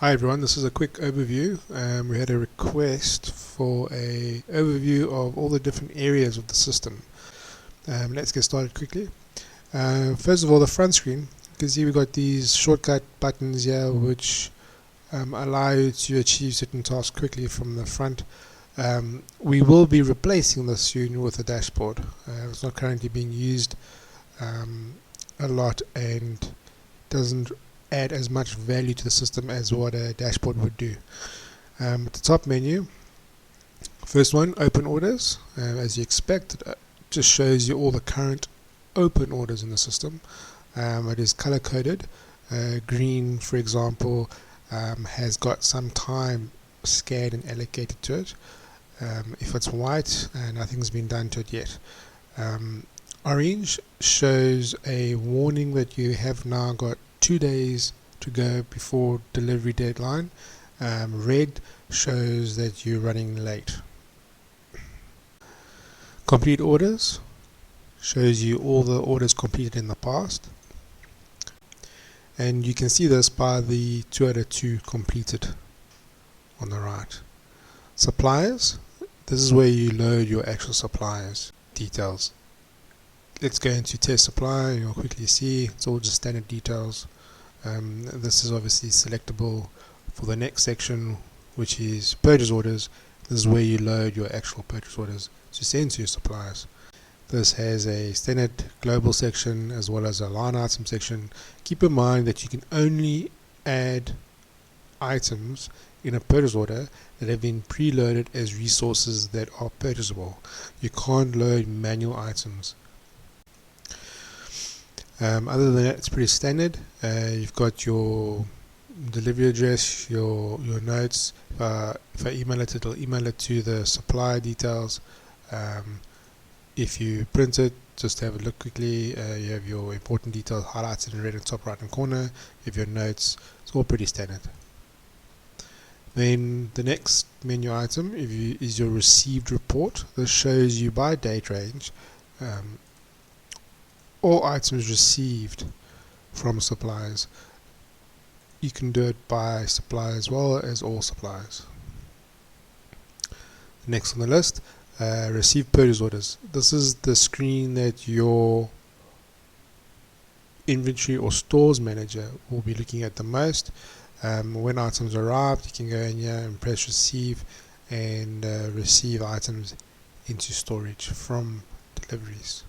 Hi everyone, this is a quick overview. We had a request for a overview of all the different areas of the system. Let's get started quickly. First of all, the front screen. You can see we've got these shortcut buttons here which allow you to achieve certain tasks quickly from the front. We will be replacing this soon with a dashboard. It's not currently being used a lot and doesn't add as much value to the system as what a dashboard would do. At the top menu, first one, open orders. As you expect, it just shows you all the current open orders in the system. It is color coded. Green, for example, has got some time scanned and allocated to it. If it's white, nothing's been done to it yet. Orange shows a warning that you have now got 2 days to go before delivery deadline. Red shows that you're running late. Complete orders shows you all the orders completed in the past, and you can see this by the 2 out of 2 completed on the right. Suppliers, this is where you load your actual suppliers details. Let's go into test supply and you'll quickly see it's all just standard details. This is obviously selectable for the next section, which is purchase orders. This is where you load your actual purchase orders to send to your suppliers. This has a standard global section as well as a line item section. Keep in mind that you can only add items in a purchase order that have been preloaded as resources that are purchasable. You can't load manual items. Other than that, it's pretty standard. You've got your delivery address, your notes. If I email it, it'll email it to the supplier details. If you print it, just have a look quickly. You have your important details highlighted in red in the top right hand corner. You have your notes. It's all pretty standard. Then the next menu item is your received report. This shows you by date range all items received from suppliers. You can do it by supplier as well as all suppliers. Next on the list, received purchase orders. This is the screen that your inventory or stores manager will be looking at the most. When items arrive, you can go in here and press receive and receive items into storage from deliveries.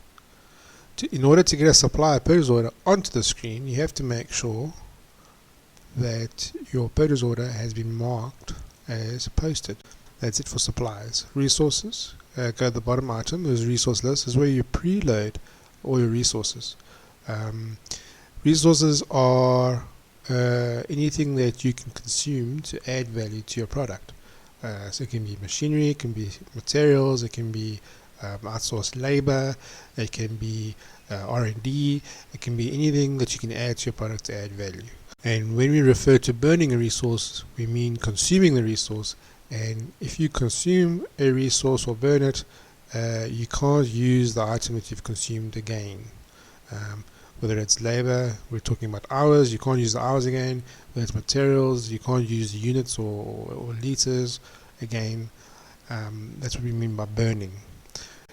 In order to get a supplier purchase order onto the screen, you have to make sure that your purchase order has been marked as posted. That's it for suppliers. Resources, go to the bottom item. There's resource list. This is where you preload all your resources. Resources are anything that you can consume to add value to your product. So it can be machinery, it can be materials, it can be outsourced labor, it can be R&D, it can be anything that you can add to your product to add value. And when we refer to burning a resource, we mean consuming the resource. And if you consume a resource or burn it, you can't use the item that you've consumed again. Whether it's labor, we're talking about hours, you can't use the hours again. Whether it's materials, you can't use the units or liters again. That's what we mean by burning.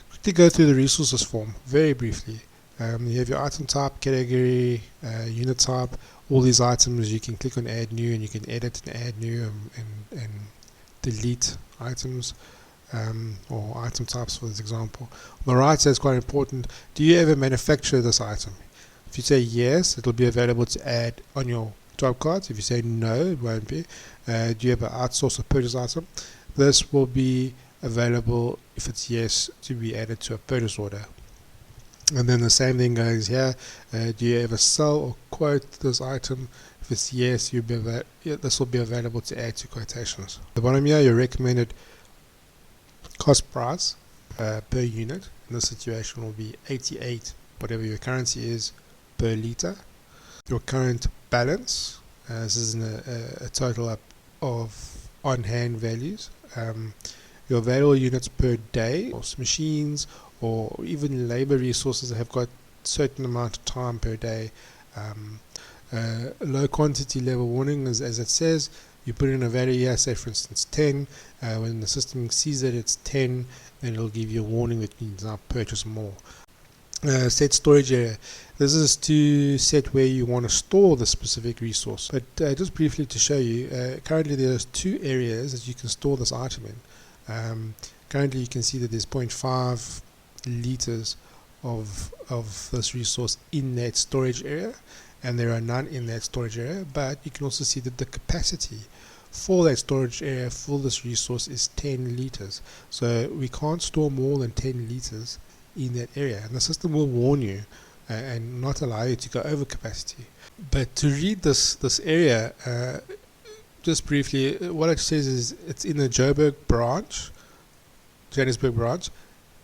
Quickly go through the resources form very briefly. You have your item type, category, unit type. All these items you can click on add new and you can edit and add new and delete items or item types, for this example. On the right side is quite important. Do you ever manufacture this item? If you say yes, it will be available to add on your job cards. If you say no, it won't be. Do you ever outsource or purchase item? This will be available, if it's yes, to be added to a purchase order. And then the same thing goes here. Do you ever sell or quote this item? If it's yes, this will be available to add to quotations. At the bottom here, your recommended cost price per unit. In this situation will be 88, whatever your currency is, per liter. Your current balance. This is a total up of on-hand values. Your available units per day, or machines, or even labor resources that have got certain amount of time per day. Low quantity level warning, as it says, You put in a value here, say for instance 10. When the system sees that it's 10, then it'll give you a warning that you need to now purchase more. Set storage area. This is to set where you want to store the specific resource. But just briefly to show you, currently there's 2 areas that you can store this item in. Currently you can see that there's 0.5 liters of this resource in that storage area, and there are none in that storage area. But you can also see that the capacity for that storage area for this resource is 10 liters. So we can't store more than 10 liters in that area, and the system will warn you and not allow you to go over capacity. But to read this area, just briefly, what it says is it's in the Johannesburg branch.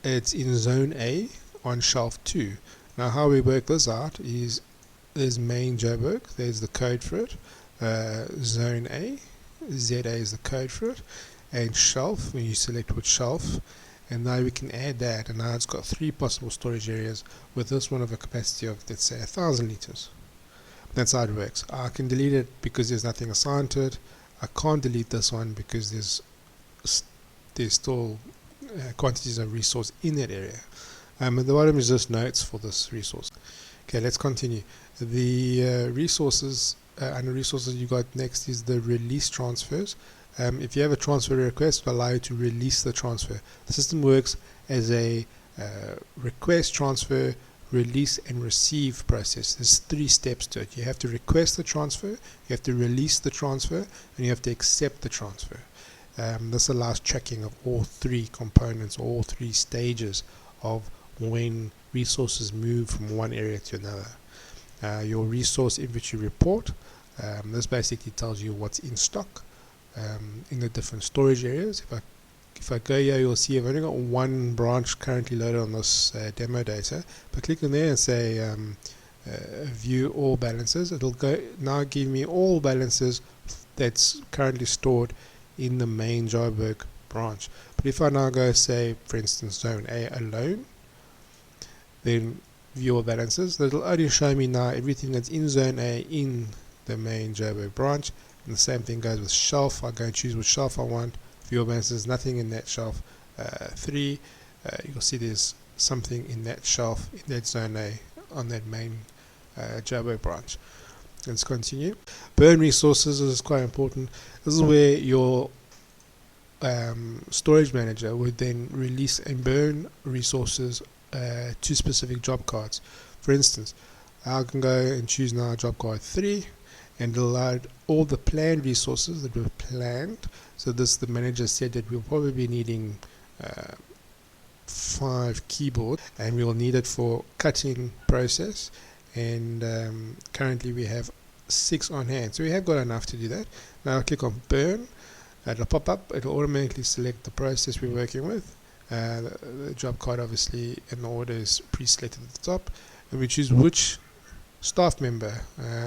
It's in zone A on shelf 2. Now how we work this out is there's main Joburg, there's the code for it, zone A, ZA is the code for it, and shelf, when you select which shelf, and now we can add that, and now it's got 3 possible storage areas with this one of a capacity of, let's say, 1,000 liters. That's how it works. I can delete it because there's nothing assigned to it. I can't delete this one because there's still quantities of resource in that area. At the bottom is just notes for this resource. Okay, let's continue. The resources, under resources you got next is the release transfers. If you have a transfer request, it will allow you to release the transfer. The system works as a request, transfer, release and receive process. There's 3 steps to it. You have to request the transfer, you have to release the transfer, and you have to accept the transfer. This allows tracking of all 3 components, all 3 stages of when resources move from one area to another. Your resource inventory report, this basically tells you what's in stock in the different storage areas. If I go here, you'll see I've only got 1 branch currently loaded on this demo data. If I click on there and say view all balances, it'll now give me all balances that's currently stored in the main Joburg branch. But if I now go, say for instance zone A alone, then view all balances, it'll only show me now everything that's in zone A in the main Joburg branch. And the same thing goes with shelf. I go and choose which shelf I want. View all balances, nothing in that shelf 3. You'll see there's something in that shelf in that zone A on that main Joburg branch. Let's continue. Burn resources is quite important. This is where your storage manager would then release and burn resources to specific job cards. For instance, I can go and choose now job card 3, and it'll load all the planned resources that were planned. So this, the manager said that we'll probably be needing 5 keyboards, and we'll need it for cutting process, and currently we have 6 on hand, so we have got enough to do that. Now I click on burn, it'll pop up, it'll automatically select the process we're working with. The job card obviously in order is pre-selected at the top, and we choose which staff member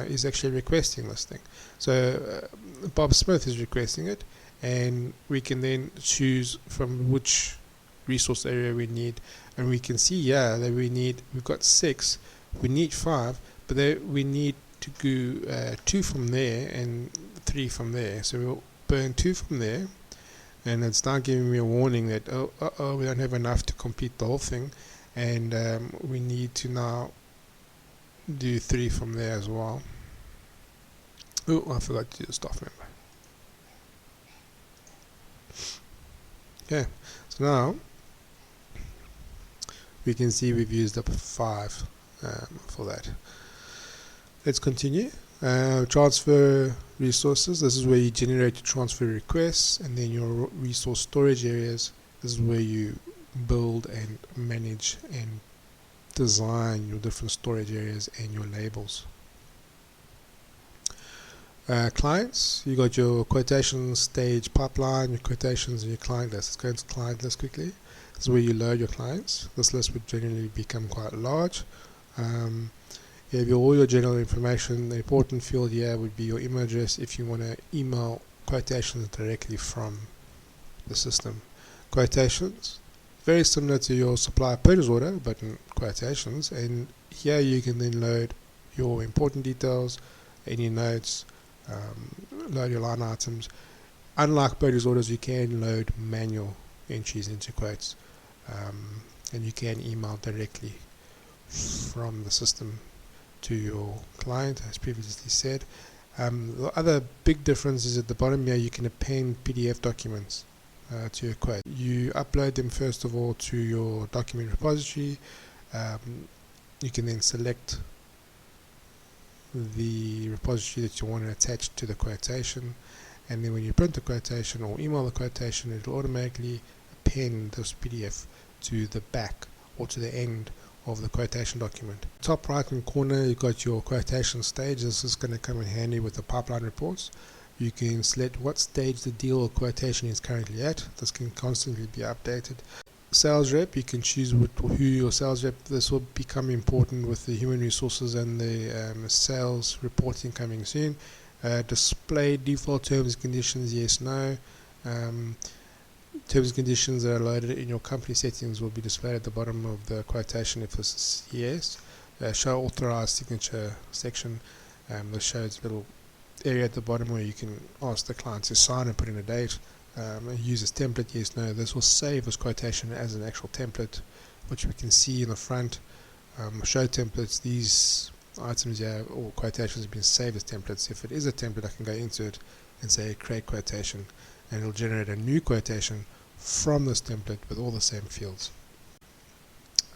is actually requesting this thing. So Bob Smith is requesting it, and we can then choose from which resource area we need, and we can see that we've got 6, we need 5, but we need to go 2 from there and 3 from there. So we'll burn 2 from there, and it's now giving me a warning that we don't have enough to complete the whole thing, and we need to now do 3 from there as well. Oh, I forgot to do the staff member. Okay, so now we can see we've used up 5 for that. Let's continue. Transfer resources. This is where you generate your transfer requests, and then your resource storage areas. This is where you build and manage and design your different storage areas and your labels. Clients, you got your quotation stage pipeline, your quotations, and your client list. Let's go into client list quickly. This is where you load your clients. This list would generally become quite large. You have all your general information. The important field here would be your email address if you want to email quotations directly from the system. Quotations, very similar to your supplier purchase order, but in quotations, and here you can then load your important details, any notes, load your line items. Unlike purchase orders, you can load manual entries into quotes, and you can email directly from the system to your client, as previously said. The other big difference is at the bottom here, you can append PDF documents to your quote. You upload them first of all to your document repository. You can then select the repository that you want to attach to the quotation, and then when you print the quotation or email the quotation, it will automatically append this PDF to the back or to the end of the quotation document. Top right hand corner, you've got your quotation stage. This is going to come in handy with the pipeline reports. You can select what stage the deal or quotation is currently at. This can constantly be updated. Sales rep, you can choose who your sales rep. This will become important with the human resources and the sales reporting coming soon. Display default terms and conditions, yes, no. Terms and conditions that are loaded in your company settings will be displayed at the bottom of the quotation if this is yes. Show authorized signature section. This shows a little area at the bottom where you can ask the client to sign and put in a date. Use as template, yes, no. This will save this quotation as an actual template, which we can see in the front. Show templates. These items here or quotations have been saved as templates. If it is a template, I can go into it and say create quotation, and it'll generate a new quotation from this template with all the same fields.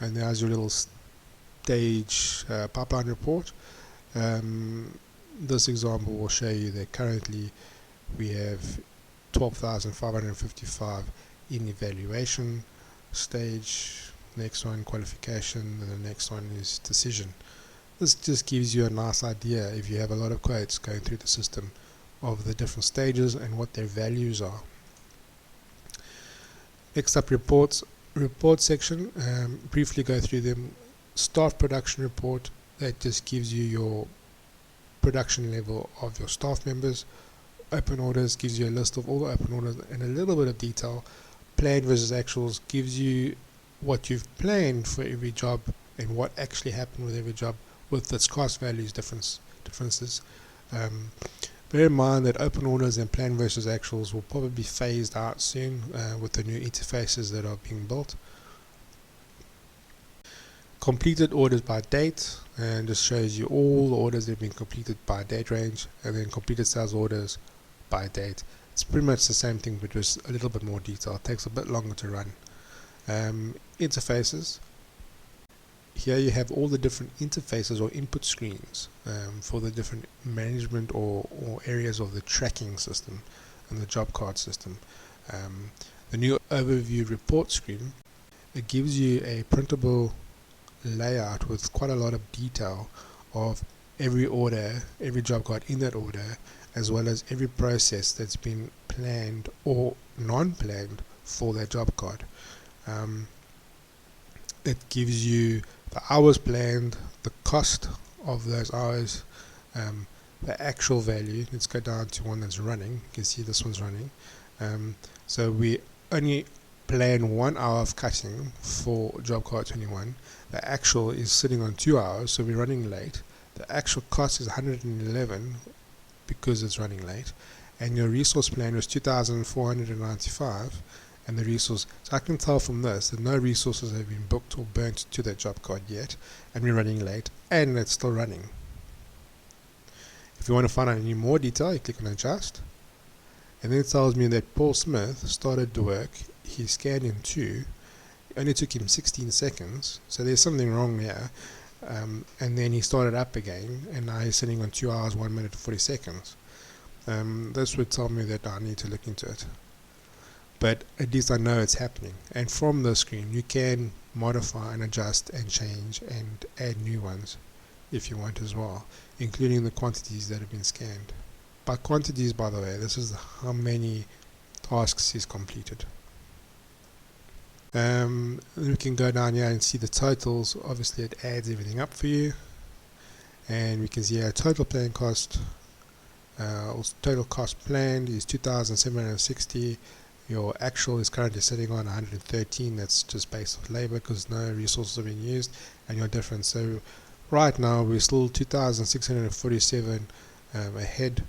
And there's your little stage pipeline report. This example will show you that currently we have 12,555 in evaluation stage. Next one qualification, and the next one is decision. This just gives you a nice idea, if you have a lot of quotes going through the system, of the different stages and what their values are. Next up, reports. Report section, briefly go through them. Staff production report, that just gives you your production level of your staff members. Open orders gives you a list of all the open orders and a little bit of detail. Planned versus actuals gives you what you've planned for every job and what actually happened with every job, with its cost values differences. Bear in mind that open orders and planned versus actuals will probably be phased out soon with the new interfaces that are being built. Completed orders by date, and this shows you all the orders that have been completed by date range, and then completed sales orders by date. It's pretty much the same thing, but just a little bit more detail. It takes a bit longer to run. Interfaces. Here you have all the different interfaces or input screens for the different management or areas of the tracking system and the job card system. The new overview report screen, it gives you a printable layout with quite a lot of detail of every order, every job card in that order, as well as every process that's been planned or non-planned for that job card. It gives you the hours planned, the cost of those hours, the actual value. Let's go down to one that's running. You can see this one's running. So we only plan 1 hour of cutting for job card 21. The actual is sitting on 2 hours, so we're running late. The actual cost is 111 because it's running late, and your resource plan was 2,495, and the resource. So I can tell from this that no resources have been booked or burnt to that job card yet, and we're running late, and it's still running. If you want to find out any more detail, you click on adjust, and then it tells me that Paul Smith started the work. He scanned in 2. It only took him 16 seconds, so there's something wrong here. And then he started up again, and now he's sitting on 2 hours, 1 minute, 40 seconds. This would tell me that I need to look into it. But at least I know it's happening. And from the screen, you can modify and adjust and change and add new ones if you want as well, including the quantities that have been scanned. By quantities, by the way, this is how many tasks is completed. We can go down here and see the totals. Obviously it adds everything up for you, and we can see our total plan cost, total cost planned is 2,760. Your actual is currently sitting on 113. That's just based on labor because no resources have been used, and your difference. So right now we're still 2,647 ahead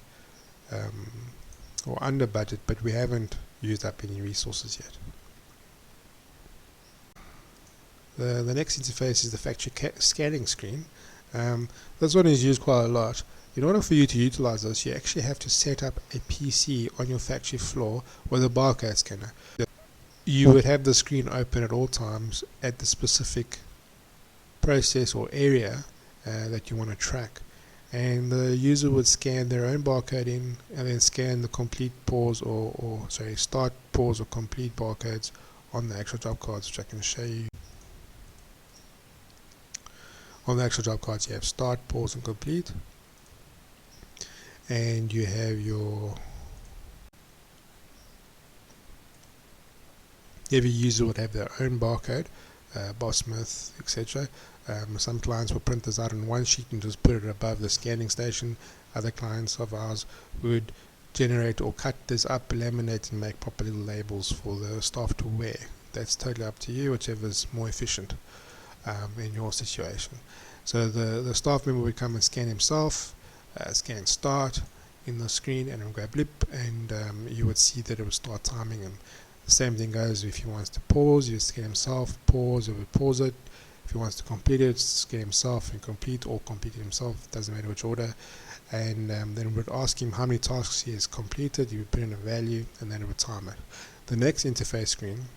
or under budget, but we haven't used up any resources yet. The next interface is the factory scanning screen. This one is used quite a lot. In order for you to utilize this, you actually have to set up a PC on your factory floor with a barcode scanner. You would have the screen open at all times at the specific process or area that you want to track, and the user would scan their own barcode in and then scan the complete pause or start, pause or complete barcodes on the actual job cards, which I can show you. On the actual job cards you have start, pause and complete, and you have your every user would have their own barcode, Boss Smith, etc. Some clients will print this out on one sheet and just put it above the scanning station. Other clients of ours would generate or cut this up, laminate and make proper little labels for the staff to wear. That's totally up to you, whichever is more efficient in your situation. So the staff member would come and scan himself, scan start in the screen, and it would go blip, and you would see that it would start timing him. The same thing goes if he wants to pause, you scan himself, pause, it would pause it. If he wants to complete it, scan himself and complete, or complete it himself, doesn't matter which order. And then we would ask him how many tasks he has completed, you would put in a value, and then it would time it. The next interface screen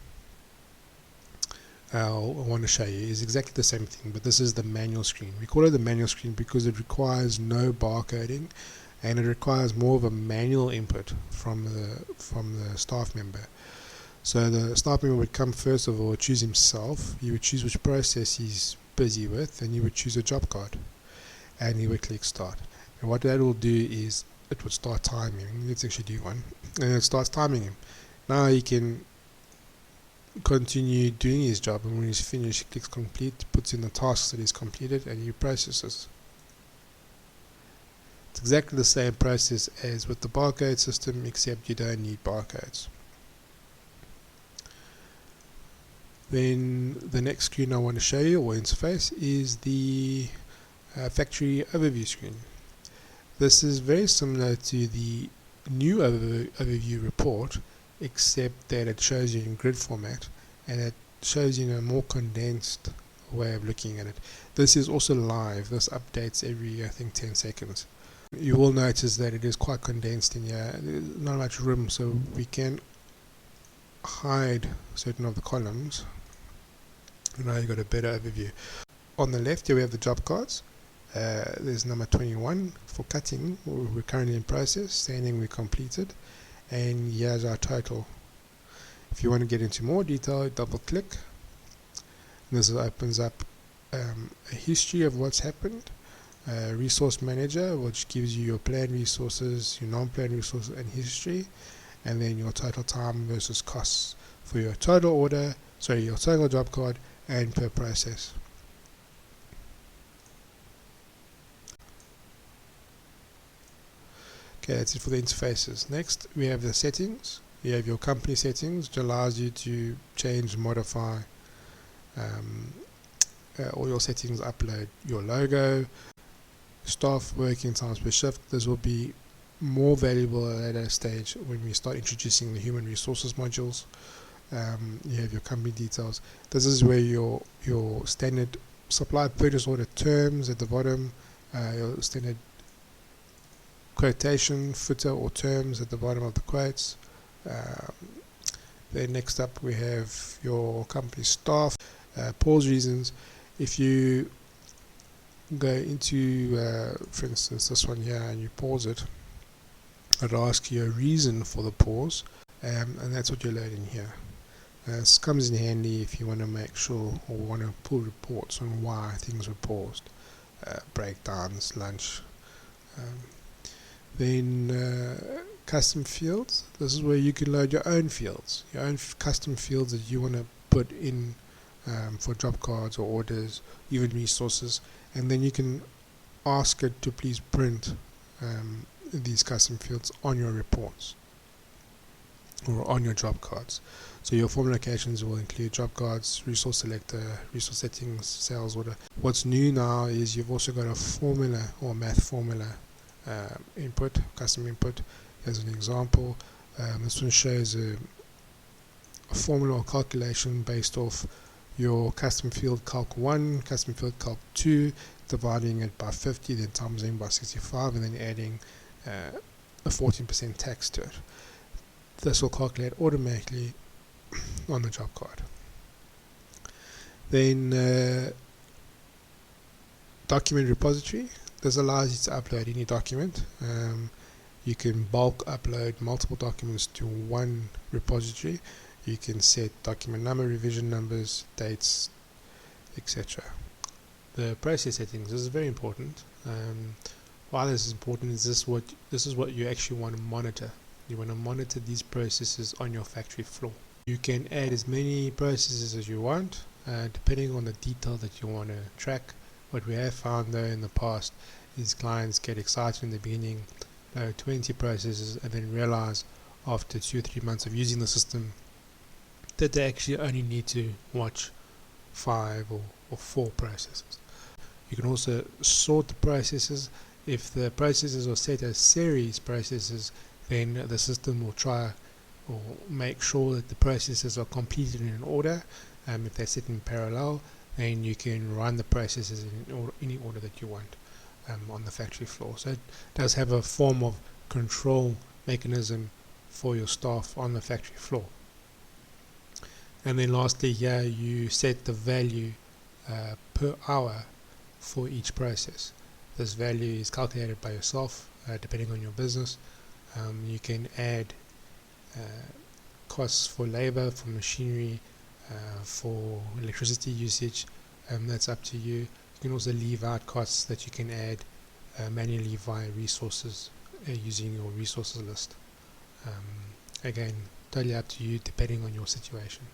I want to show you is exactly the same thing, but this is the manual screen. We call it the manual screen because it requires no barcoding, and it requires more of a manual input from the staff member. So the staff member would come first of all, choose himself, he would choose which process he's busy with, and he would choose a job card, and he would click start. And what that will do is it would start timing. Let's actually do one, and it starts timing him. Now he can continue doing his job, and when he's finished he clicks complete, puts in the tasks that he's completed, and he processes. It's exactly the same process as with the barcode system, except you don't need barcodes. Then the next screen I want to show you, or interface, is the factory overview screen. This is very similar to the new overview report, except that it shows you in grid format, and it shows you in a more condensed way of looking at it. This is also live. This updates every, I think, 10 seconds. You will notice that it is quite condensed in here. There's not much room, so we can hide certain of the columns. Now you've got a better overview. On the left here we have the job cards. There's number 21 for cutting, we're currently in process, standing we completed, and here's our total. If you want to get into more detail, double click. This opens up a history of what's happened, resource manager, which gives you your planned resources, your non-planned resources and history, and then your total time versus costs for your total order, your total job card and per process. Okay, that's it for the interfaces. Next we have the settings. You have your company settings, which allows you to change, modify all your settings, upload your logo, staff working times per shift. This will be more valuable at a stage when we start introducing the human resources modules. You have your company details. This is where your standard supply purchase order terms at the bottom, your standard quotation footer or terms at the bottom of the quotes. Then next up we have your company staff, pause reasons. If you go into for instance this one here and you pause it, it'll ask you a reason for the pause, and that's what you're loading here. This comes in handy if you want to make sure or want to pull reports on why things were paused, breakdowns, lunch. Then custom fields. This is where you can load your own fields, your own custom fields that you want to put in for job cards or orders, even resources, and then you can ask it to please print these custom fields on your reports or on your job cards. So your form locations will include job cards, resource selector, resource settings, sales order. What's new now is you've also got a formula or math formula input, custom input, as an example. This one shows a formula or calculation based off your custom field calc 1, custom field calc 2, dividing it by 50, then timesing by 65, and then adding a 14% tax to it. This will calculate automatically on the job card. Then document repository. This allows you to upload any document. You can bulk upload multiple documents to one repository. You can set document number, revision numbers, dates, etc. The process settings. This is very important. Why this is important is this is what you actually want to monitor. You want to monitor these processes on your factory floor. You can add as many processes as you want, depending on the detail that you want to track. What we have found though in the past is clients get excited in the beginning, 20 processes, and then realize after 2 or 3 months of using the system that they actually only need to watch 5 or 4 processes. You can also sort the processes. If the processes are set as series processes, then the system will try or make sure that the processes are completed in order. If they're set in parallel, then you can run the processes in any order that you want on the factory floor. So it does have a form of control mechanism for your staff on the factory floor. And then lastly, here you set the value per hour for each process. This value is calculated by yourself depending on your business. You can add costs for labor, for machinery, for electricity usage. That's up to you. You can also leave out costs that you can add manually via resources using your resources list. Again, totally up to you depending on your situation.